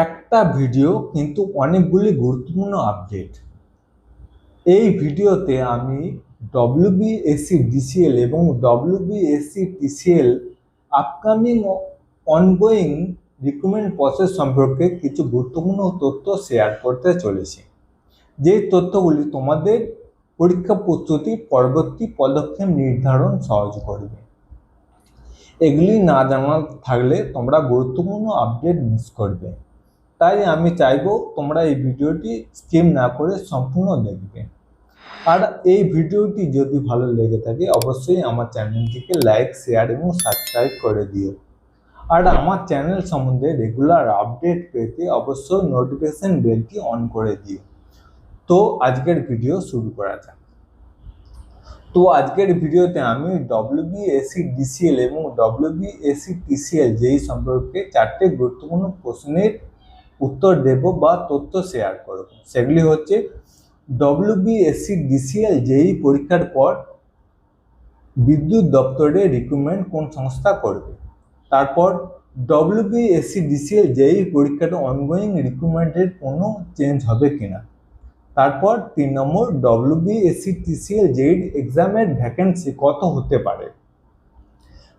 একটা ভিডিও কিন্তু অনেকগুলি গুরুত্বপূর্ণ আপডেট। এই ভিডিওতে আমি ডব্লিউবিএসসি ডিসিএল এবং WBSC TCL upcoming ongoing recruitment process সম্পর্কে কিছু গুরুত্বপূর্ণ তথ্য শেয়ার করতে চলেছি, যেই তথ্যগুলি তোমাদের পরীক্ষা প্রস্তুতি পরবর্তী পদক্ষেপ নির্ধারণ সহজ করবে। এগুলি না জানা থাকলে তোমরা গুরুত্বপূর্ণ আপডেট মিস করবে। তাই আমি চাইবো তোমরা এই ভিডিওটি স্কিপ না করে সম্পূর্ণ দেখবে। আর এই ভিডিওটি যদি ভালো লেগে থাকে অবশ্যই আমার চ্যানেলটিকে লাইক, শেয়ার এবং সাবস্ক্রাইব করে দিও। আর আমার চ্যানেল সম্বন্ধে রেগুলার আপডেট পেতে অবশ্যই নোটিফিকেশন বেলটি অন করে দিও। তো আজকের ভিডিও শুরু করা যাক। তো আজকের ভিডিওতে আমি ডব্লিউবিএসসি ডিসিএল এবং ডব্লিউবিএসসি টিসিএল যেই সম্পর্কে 4টে গুরুত্বপূর্ণ প্রশ্নের উত্তর দেব বা তথ্য শেয়ার করব। সেগুলি হচ্ছে ডব্লিউবিএসসি ডিসিএল যেই পরীক্ষার পর বিদ্যুৎ দপ্তরে রিক্রুটমেন্ট কোন সংস্থা করবে। তারপর ডব্লিউবিএসসি ডিসিএল যেই পরীক্ষাটা অনগোয়িং রিক্রুটমেন্টের কোনো চেঞ্জ হবে কিনা। তারপর 3 নম্বর ডব্লিউবিএসসি টিসিএল যেই এক্সামের ভ্যাকেন্সি কত হতে পারে।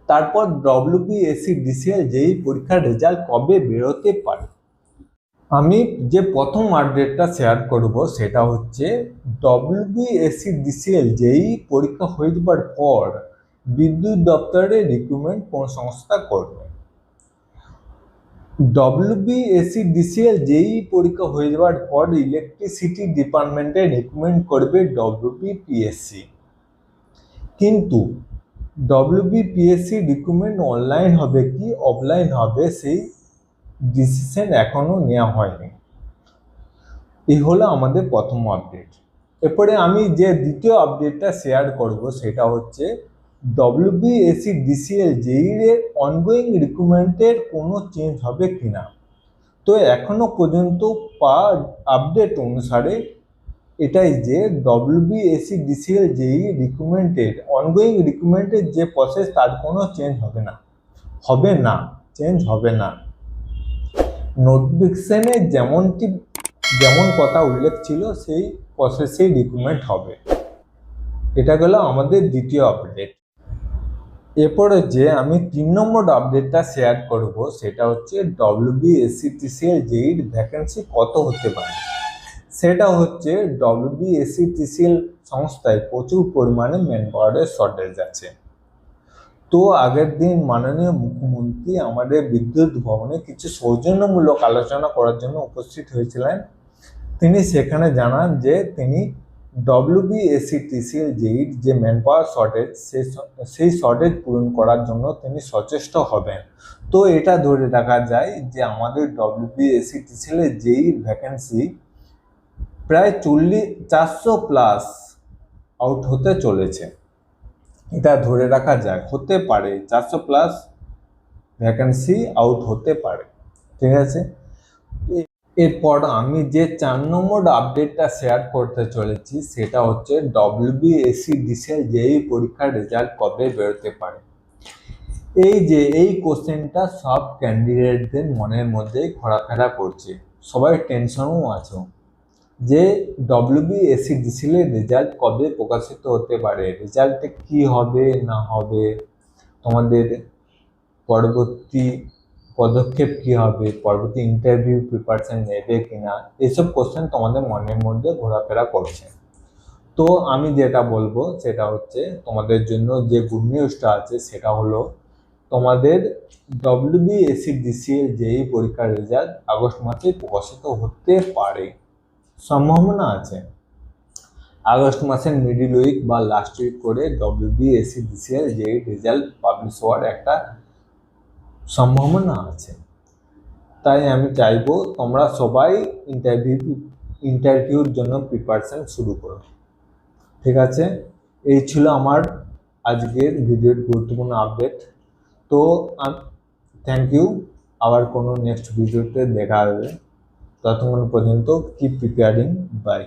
তারপর ডব্লিউবিএসসি ডিসিএল যেই পরীক্ষার রেজাল্ট কবে বেরোতে পারে। আমি যে প্রথম আপডেটটা শেয়ার করব সেটা হচ্ছে ডব্লিউবিএসসি ডিসিএল যেই পরীক্ষা হয়ে যাবার পর বিদ্যুৎ দপ্তরে রিক্রুটমেন্ট কোন সংস্থা করবে। ডব্লিউবিএসসি ডিসিএল যেই পরীক্ষা হয়ে যাওয়ার পর ইলেকট্রিসিটি ডিপার্টমেন্টে রিক্রুটমেন্ট করবে ডব্লিউবিপিএসসি। কিন্তু ডব্লিউবিপিএসসি রিক্রুটমেন্ট অনলাইন হবে কি অফলাইন হবে সেই ডিসিশন এখনো নেওয়া হয়নি। এই হলো আমাদের প্রথম আপডেট। এরপরে আমি যে দ্বিতীয় আপডেটটা শেয়ার করব সেটা হচ্ছে ডব্লিউবিএসসি ডিসিএল যেই এর অনগোয়িং রিক্রুটমেন্টের কোনো চেঞ্জ হবে কিনা। তো এখনো পর্যন্ত আপডেট অনুসারে এটাই যে ডব্লিউবিএসসি ডিসিএল যেই রিক্রুটমেন্টের অনগোয়িং রিক্রুটমেন্টের যে প্রসেস তার কোনো চেঞ্জ হবে না চেঞ্জ হবে না। নোটিফিকেশনে যেমন কথা উল্লেখ ছিল সেই প্রসেসেই রিক্রুটমেন্ট হবে। এটা গেল আমাদের দ্বিতীয় আপডেট। এরপরে যে আমি 3 নম্বর আপডেটটা শেয়ার করব সেটা হচ্ছে ডব্লিউবিএসসি টিসিএল যেইর ভ্যাকেন্সি কত হতে পারে। সেটা হচ্ছে ডব্লিউবিএসসি টিসিএল সংস্থায় প্রচুর পরিমাণে ম্যান পাওয়ারের শর্টেজ আছে। তো আগের দিন মাননীয় মুখ্যমন্ত্রী আমাদের বিদ্যুৎ ভবনে কিছু সৌজন্যমূলক আলোচনা করার জন্য উপস্থিত হয়েছিলেন। তিনি সেখানে জানান যে তিনি ডব্লিউবিএসসি টিসিএল যেইর যে ম্যান পাওয়ার শর্টেজ সেই শর্টেজ পূরণ করার জন্য তিনি সচেষ্ট হবেন। তো এটা ধরে রাখা যায় যে আমাদের ডব্লিউবিএসসি টিসিএল যেইর ভ্যাকেন্সি প্রায় 400+ আউট হতে চলেছে। এটা ধরে রাখা যায়, হতে পারে 400+ ভ্যাকেন্সি আউট হতে পারে। ঠিক আছে। এরপর আমি যে 4 নম্বর আপডেটটা শেয়ার করতে চলেছি সেটা হচ্ছে ডব্লিউবিএসসি ডিসিএল যেই পরীক্ষার রেজাল্ট কবে বেরোতে পারে। এই কোশ্চেনটা সব ক্যান্ডিডেটদের মনের মধ্যে ঘোরাফেরা করছে, সবাই টেনশনও আছে যে ডব্লিউবিএসসি ডিসিএল এর রেজাল্ট কবে প্রকাশিত হতে পারে, রেজাল্টে কি হবে না হবে, তোমাদের পরবর্তী পদক্ষেপ কি হবে, পরবর্তী ইন্টারভিউ প্রিপারেশন নেবে কিনা, এসব কোশ্চেন তোমাদের মনের মধ্যে ঘোরাফেরা করছে। তো আমি যেটা বলবো সেটা হচ্ছে তোমাদের জন্য যে গুড নিউজটা আছে সেটা হলো তোমাদের ডব্লিউবিএসসি ডিসিএল যেই পরীক্ষার রেজাল্ট আগস্ট মাসে প্রকাশিত হতে পারে, সম্ভাবনা আছে। আগস্ট মাসের মিডিল উইক বা লাস্ট উইক করে ডব্লিউবিএসসি ডিসিএল যেই রেজাল্ট পাবলিশ হওয়ার একটা সম্ভাবনা আছে। তাই আমি চাইবো তোমরা সবাই ইন্টারভিউর জন্য প্রিপারেশন শুরু করো। ঠিক আছে, এই ছিল আমার আজকের ভিডিওর গুরুত্বপূর্ণ আপডেট। তো থ্যাংক ইউ, আবার কোনো নেক্সট ভিডিওতে দেখা হবে। ততক্ষণ পর্যন্ত কিপ প্রিপেয়ারিং, বাই।